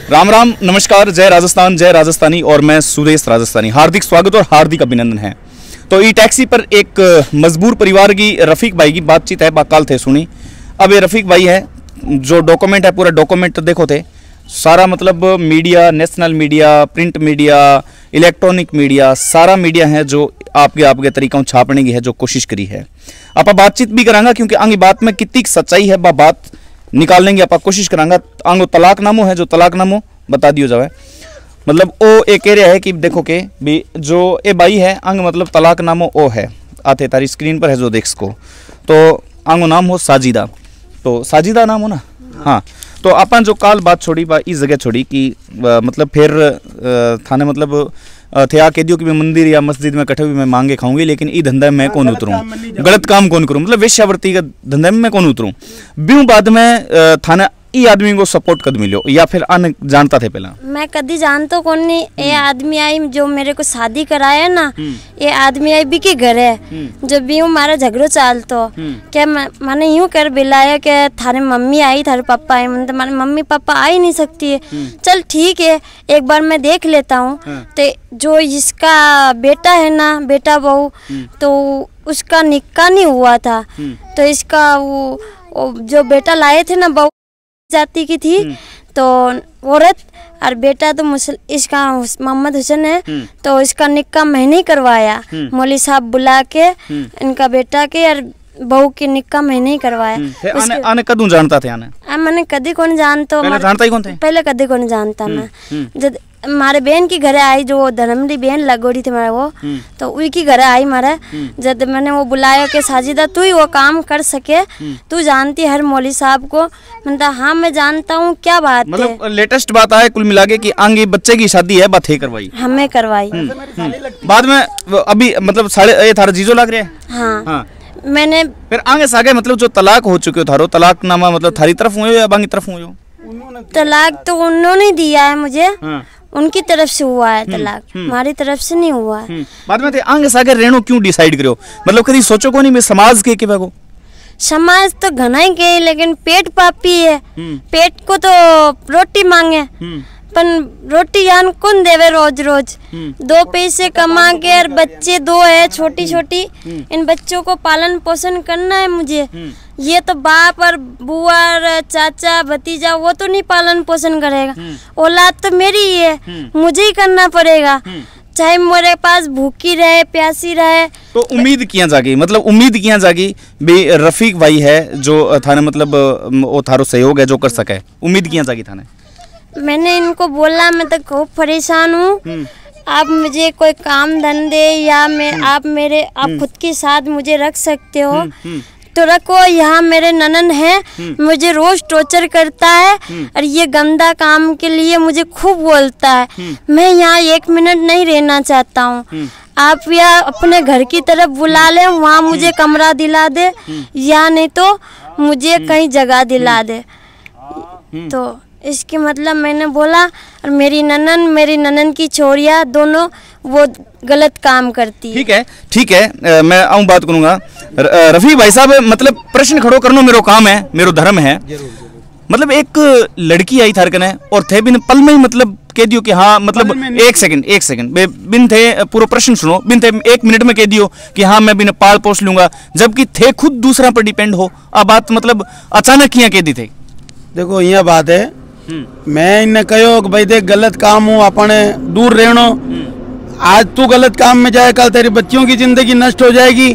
राम राम, नमस्कार, जय राजस्थान, जय राजस्थानी। और मैं सुरेश राजस्थानी, हार्दिक स्वागत और हार्दिक अभिनंदन है। तो ई टैक्सी पर एक मजबूर परिवार की रफीक भाई की बातचीत है, बाकाल थे सुनी। अब ये रफीक भाई है, जो डॉक्यूमेंट है पूरा डॉक्यूमेंट देखो थे, सारा मतलब media, national media, print media, electronic media, सारा मीडिया है जो आपके तरीकों छापने की है, जो कोशिश करी है। आप बातचीत भी करांगा क्योंकि आगे बात में कितनी सच्चाई है बात निकाल लेंगे, आप कोशिश करांगा। आंगो तलाकनामो है, जो तलाकनामो बता दियो जाए, मतलब ओ एक एरिया है कि देखो के भी जो ए भाई है आंग मतलब तलाकनामो ओ है, आते तारी स्क्रीन पर है जो देख सको। तो आंगो नाम हो साजिदा, तो साजिदा नाम हो ना। हाँ, तो अपन जो काल बात छोड़ी बा इस जगह छोड़ी कि मतलब फिर थाने मतलब थे आ कह दियो कि मैं मंदिर या मस्जिद में कटे हुए मैं मांगे खाऊंगी, लेकिन ई धंधा में मैं कौन उतरूं, गलत काम कौन करूं, मतलब वेश्यावृत्ति का धंधा में मैं कौन उतरूं। ब्यूं बाद में थाना ई आदमी को सपोर्ट कद मिलो या फिर अन जानता थे पहला? मैं कदी जानतो कौन नहीं। ये आदमी आई जो मेरे को शादी कराया ना, ये आदमी आई भी के घर है, जो भी हमारा झगड़ो चालतो क्या मैंने यूं कर बिलाया कि थारे मम्मी आई, थारे पापा आई, मतलब मारे मम्मी पापा आ ही नहीं सकती है। चल ठीक है, एक बार मैं देख लेता हूँ। तो जो इसका बेटा है ना, बेटा बहू, तो उसका निकाह नहीं हुआ था, तो इसका वो जो बेटा लाए थे ना बहू जाति की थी, तो औरत, और बेटा तो इसका मोहम्मद हुसैन है, तो इसका निकाह मैंने करवाया। मौली साहब बुला के इनका बेटा के और बहू के निकाह मैंने ही करवाया। आने कदू जानता थे? आने मैंने कदी कौन जानता, जानता ही कौन थे? पहले कदी कौन जानता मैं। जब हमारे बहन की घरे आई, जो धर्मरी बहन लगोड़ी थी मेरा वो, तो उनकी घरे आई मारे। जब मैंने वो बुलाया कि साजिदा तू ही वो काम कर सके, तू जानती हर मौली साहब को, मतलब हाँ मैं जानता हूँ। क्या बात मतलब लेटेस्ट बात आए कुल मिला के कि आगे बच्चे की शादी है, बात है करवाई, हमें करवाई बाद में। अभी मतलब साढ़े थारा जीजो लग रहे हैं। हाँ, मैंने फिर आगे सागे मतलब जो तलाक हो चुके हो थारो, तलाकनामा मतलब थारी तरफ हुए या बाकी तरफ हुए हो? तलाक तो उन्होंने दिया है मुझे, उनकी तरफ से हुआ है तलाक, हमारी तरफ से नहीं हुआ है। बाद में आगे सागे रहनो क्यों डिसाइड करो, मतलब कभी सोचो को नहीं मैं समाज के बागो? समाज तो घना ही के, लेकिन पेट पापी है, पेट को तो रोटी मांगे, पर रोटी यान कौन देवे रोज रोज। दो पैसे कमा के, और बच्चे दो है छोटी छोटी, इन बच्चों को पालन पोषण करना है मुझे। ये तो बाप और बुआ और चाचा भतीजा वो तो नहीं पालन पोषण करेगा, औलाद तो मेरी ही है, मुझे ही करना पड़ेगा, चाहे मेरे पास भूखी रहे प्यासी रहे। तो उम्मीद किया जागी, मतलब उम्मीद किया जागी भी रफीक भाई है जो थाने मतलब वो थारो सहयोग है जो कर सके, उम्मीद किया जागी थाने? मैंने इनको बोला मैं तो खूब परेशान हूँ, आप मुझे कोई काम धंधे या आप खुद के साथ मुझे रख सकते हो तो रखो। यहाँ मेरे ननन है, मुझे रोज टॉर्चर करता है और ये गंदा काम के लिए मुझे खूब बोलता है। मैं यहाँ 1 मिनट नहीं रहना चाहता हूँ, आप या अपने घर की तरफ बुला ले, वहाँ मुझे कमरा दिला दे, या नहीं तो मुझे कहीं जगह दिला दे। तो इसके मतलब मैंने बोला, और मेरी ननन की छोरिया दोनों वो गलत काम करती है। ठीक है, मैं आऊँ बात करूँगा। रफी भाई साहब, मतलब प्रश्न खड़ो करना मेरो काम है, मेरो धर्म है। मतलब एक लड़की आई थार कने और थे बिन पल में ही मतलब कह दियो कि हाँ, मतलब एक सेकंड बिन थे पूरा प्रश्न सुनो, बिन थे 1 मिनट में कह दियो कि हाँ मैं बिन पाल पोस लूंगा, जबकि थे खुद दूसरा पर डिपेंड हो। अब बात मतलब अचानक किया कह दी थे? देखो यह बात है, मैं इन्हें कहो कि भाई देख गलत काम हो अपने दूर रहनो, आज तू गलत काम में जाए, कल तेरी बच्चियों की जिंदगी नष्ट हो जाएगी।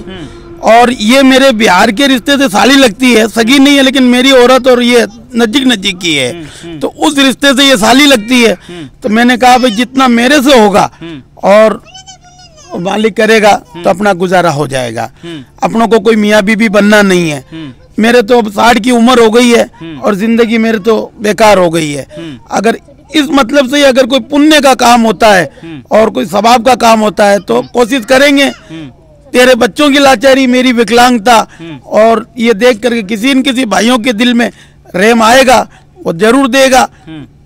और ये मेरे बिहार के रिश्ते से साली लगती है, सगी नहीं है, लेकिन मेरी औरत और ये नजदीक की है, तो उस रिश्ते से ये साली लगती है। तो मैंने कहा भाई जितना मेरे से होगा और मालिक करेगा तो अपना गुजारा हो जाएगा, अपनों को कोई मियाँ बीबी बनना नहीं है। मेरे तो अब 60 की उम्र हो गई है और जिंदगी मेरे तो बेकार हो गई है। अगर इस मतलब से अगर कोई पुण्य का काम होता है और कोई सवाब का काम होता है तो कोशिश करेंगे। तेरे बच्चों की लाचारी, मेरी विकलांगता, और ये देख करके किसी न किसी भाइयों के दिल में रहम आएगा, वो जरूर देगा।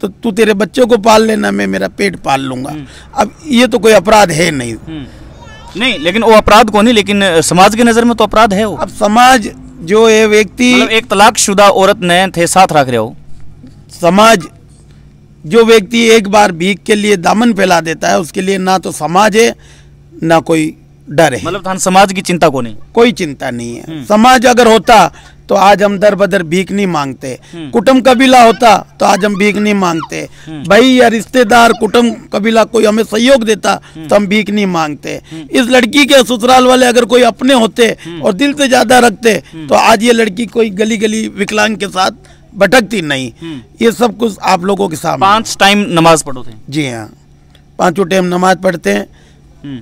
तो तू तेरे बच्चों को पाल लेना, मैं मेरा पेट पाल लूंगा। अब ये तो कोई अपराध है नहीं, लेकिन वो अपराध को नहीं, लेकिन समाज की नजर में तो अपराध है वो। अब समाज जो ये व्यक्ति मतलब एक तलाकशुदा औरत ने थे साथ रख रहे हो, समाज जो व्यक्ति एक बार भीख के लिए दामन फैला देता है उसके लिए ना तो समाज है ना कोई डर है। मतलब थान समाज की चिंता को नहीं, कोई चिंता नहीं है। समाज अगर होता तो आज हम दर बदर भीख नहीं मांगते। कुटुंब कबीला होता तो आज हम भीख नहीं मांगते। भाई या रिश्तेदार कुटुंब कबीला कोई हमें सहयोग देता तो हम भीख नहीं मांगते। इस लड़की के ससुराल वाले अगर कोई अपने होते और दिल से ज्यादा रखते तो आज ये लड़की कोई गली गली विकलांग के साथ भटकती नहीं। ये सब कुछ आप लोगों के सामने। 5 टाइम नमाज पढ़ो थे? जी हाँ, 5 टाइम नमाज पढ़ते हैं,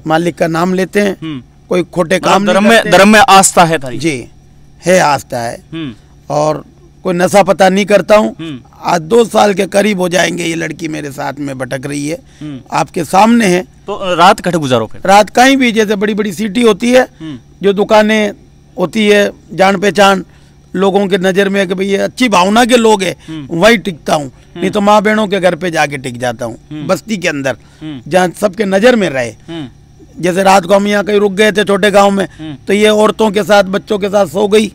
मालिक का नाम लेते हैं, कोई खोटे काम धर्म में आस्था है थारी? जी है, आस्था है। और कोई नशा पता नहीं करता हूँ। आज 2 साल के करीब हो जाएंगे ये लड़की मेरे साथ में भटक रही है, आपके सामने है। तो रात कट गुजारो फिर? रात कहीं भी, जैसे बड़ी बड़ी सिटी होती है, जो दुकानें होती है, जान पहचान लोगों के नजर में कि भाई ये अच्छी भावना के लोग है, वही टिकता हूँ। नहीं तो माँ बहनों के घर पे जाके टिक जाता हूँ, बस्ती के अंदर जहाँ सबके नजर में रहे। जैसे रात को हम यहाँ कहीं रुक गए थे छोटे गांव में, तो ये औरतों के साथ बच्चों के साथ सो गई,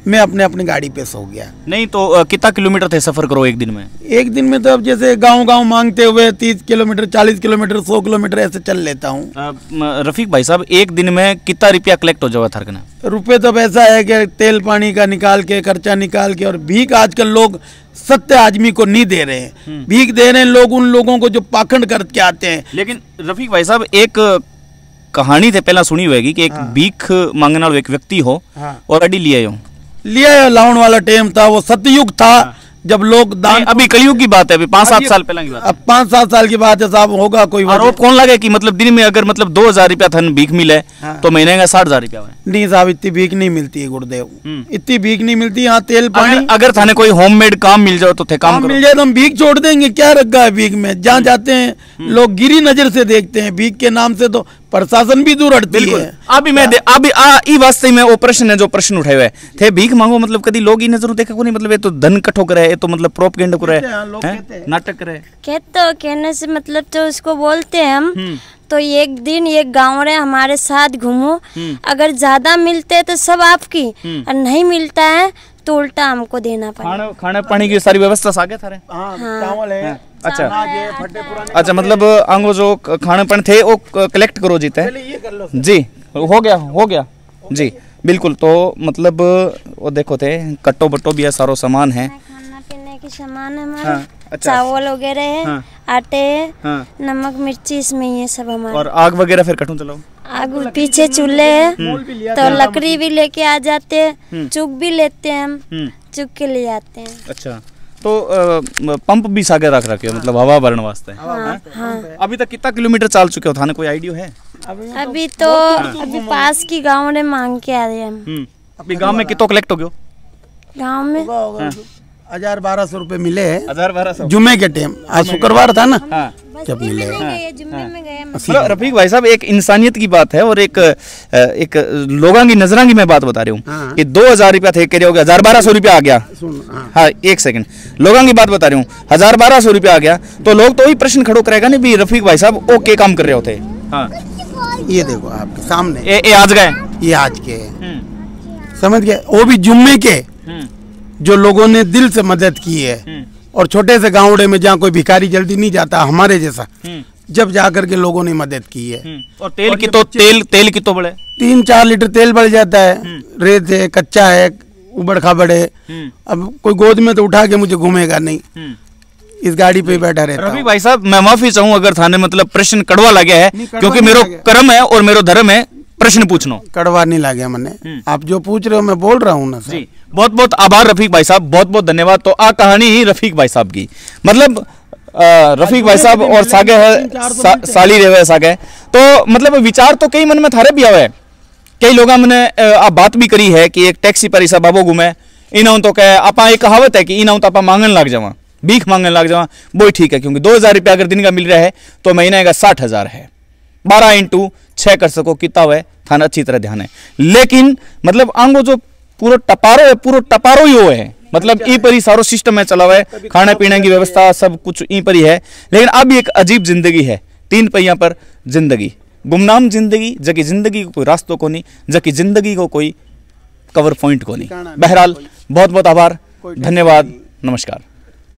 मैं अपनी गाड़ी पे सो गया। नहीं तो कितना किलोमीटर थे सफर करो एक दिन में? एक दिन में तो अब जैसे गांव मांगते हुए 30 किलोमीटर 40 किलोमीटर 100 किलोमीटर ऐसे चल लेता हूँ। रफीक भाई साहब, एक दिन में कितना रुपया कलेक्ट हो जाएगा थारकना? रुपये तो ऐसा है कि तेल पानी का निकाल के, खर्चा निकाल के, और भीख आजकल लोग सत्य आदमी को नहीं दे रहे हैं, भीख दे रहे हैं लोग उन लोगों को जो पाखंड करके आते हैं। लेकिन रफीक भाई साहब, एक कहानी थे पहला सुनी होगी कि एक भीख मांगने वाला एक व्यक्ति हो और अडी लिया लाउन वाला टाइम था, वो सतयुग था जब लोग दान। अभी कलयुग की बात है, अभी 5-7 साल पहले की बात है। अब 5-7 साल की बात है साहब, होगा कोई आरोप कौन लगे कि मतलब दिन में अगर मतलब 2000 रुपया थन भीख मिले तो महीने का 60,000 रुपया है? नहीं साहब, इतनी भीख नहीं मिलती है गुरुदेव, इतनी भीख नहीं मिलती। यहाँ तेल पानी अगर थाने कोई होममेड काम मिल जाए तो थे काम मिल जाए तो हम भीख छोड़ देंगे। क्या रखा है भीख में? जहाँ जाते हैं लोग गिरी नजर से देखते हैं, भीख के नाम से तो प्रशासन भी दूर हटती है। अभी मैं अभी वास्ते में वो प्रश्न है जो प्रश्न उठाए हुए थे, भीख मांगो मतलब कभी लोग ही नजरों देखा को नहीं, मतलब ये तो धन कठो करे, ये तो मतलब प्रोपगेंडा को रहे, नाटक करे। कहने से मतलब तो उसको बोलते हैं हम। तो एक दिन एक गाँव रहे हमारे साथ घूमो, अगर ज्यादा मिलते तो सब आपकी, और नहीं मिलता है तो उल्टा हमको देना पड़ेगा। खाने पानी की सारी व्यवस्था सागे थारे? हाँ। अच्छा, मतलब आंगो जो खाने पानी थे वो कलेक्ट करो जीते जी, हो गया जी, बिल्कुल। तो मतलब वो देखो थे कट्टो बट्टो भी है, सारो सामान है, खाना पीने की सामान है हमारा। अच्छा। चावल वगैरह है, आटे है, नमक मिर्ची इसमें ये सब हमारा। और आग वगैरह फिर कटूं चलाओ? आग पीछे चूल्हे है, तो लकड़ी भी लेके आ जाते हैं, चुक भी लेते हैं हम, चुक के ले आते हैं। अच्छा, तो पंप भी सागे रख रखे हो, मतलब हवा भरने वास्ते? हाँ। अभी तक कितना किलोमीटर चाल चुके हो, थाने कोई आइडिया है? अभी पास की गाँव में मांग के आ रहे हैं हम। अभी गाँव में कितना कलेक्ट हो गयो? गाँव में 1000-1200 रुपए मिले हैं। 1000-1200 जुम्मे के टाइम, आज शुक्रवार था ना, जब मिले। रफीक भाई साहब, एक इंसानियत की बात है और एक लोगों की नजरा की मैं बात बता रही हूँ कि 2000 रुपया थे, कह रहे हो गया 1000-1200 रुपया आ गया। हाँ, एक सेकंड, लोगों की बात बता रही हूँ, 1000-1200 रुपया आ गया तो लोग तो वही प्रश्न खड़ो करेगा नहीं भी रफीक भाई साहब वो क्या काम कर रहे होते? हाँ, ये देखो आपके सामने, ये आज गए, ये आज के समझ गए, वो भी जुम्मे के, जो लोगों ने दिल से मदद की है। और छोटे से गाँवड़े में जहाँ कोई भिखारी जल्दी नहीं जाता हमारे जैसा, जब जाकर के लोगों ने मदद की है। और तेल की तो बढ़े 3-4 लीटर तेल बढ़ जाता है, रेत है, कच्चा है, उबड़ खाबड़ है। अब कोई गोद में तो उठा के मुझे घूमेगा नहीं, इस गाड़ी पे बैठा रहता। रफीक भाई साहब, मैं माफी चाहूँ अगर थाने मतलब प्रश्न कड़वा लगे है, क्योंकि मेरो कर्म है और मेरो धर्म है प्रश्न पूछना। कड़वा नहीं लगे मैंने, आप जो पूछ रहे हो मैं बोल रहा हूँ ना सर। बहुत बहुत आभार रफीक भाई साहब, बहुत बहुत धन्यवाद। तो आ कहानी ही रफीक भाई साहब की, मतलब रफीक भाई साहब और सागे है साली रेवे सागे, तो मतलब विचार तो कई मन में थारे भी आवे। कई लोगों ने आप बात भी करी है कि एक टैक्सी पर ऐसा बाबो घूमे, इन्हों तो कहे आपा एक कहावत है कि इन्हों तो आपा मांगने लग जावा, भीख मांगने लग जावा, वो ठीक है, क्योंकि 2000 रुपया अगर दिन का मिल रहा है तो महीने का 60,000 है, 12x6 कर सको कितना हुआ थाना अच्छी तरह ध्यान है। लेकिन मतलब आंगो जो पूरा टपारो ही हो है, मतलब ई पर ही सारो सिस्टम है चला हुआ है, खाने पीने की व्यवस्था सब कुछ ई पर ही है। लेकिन अब एक अजीब जिंदगी है, 3 पहिया पर जिंदगी, गुमनाम जिंदगी, जबकि जिंदगी को कोई रास्तों को नहीं, जबकि जिंदगी को कोई कवर पॉइंट को नहीं। बहरहाल बहुत बहुत आभार, धन्यवाद, नमस्कार।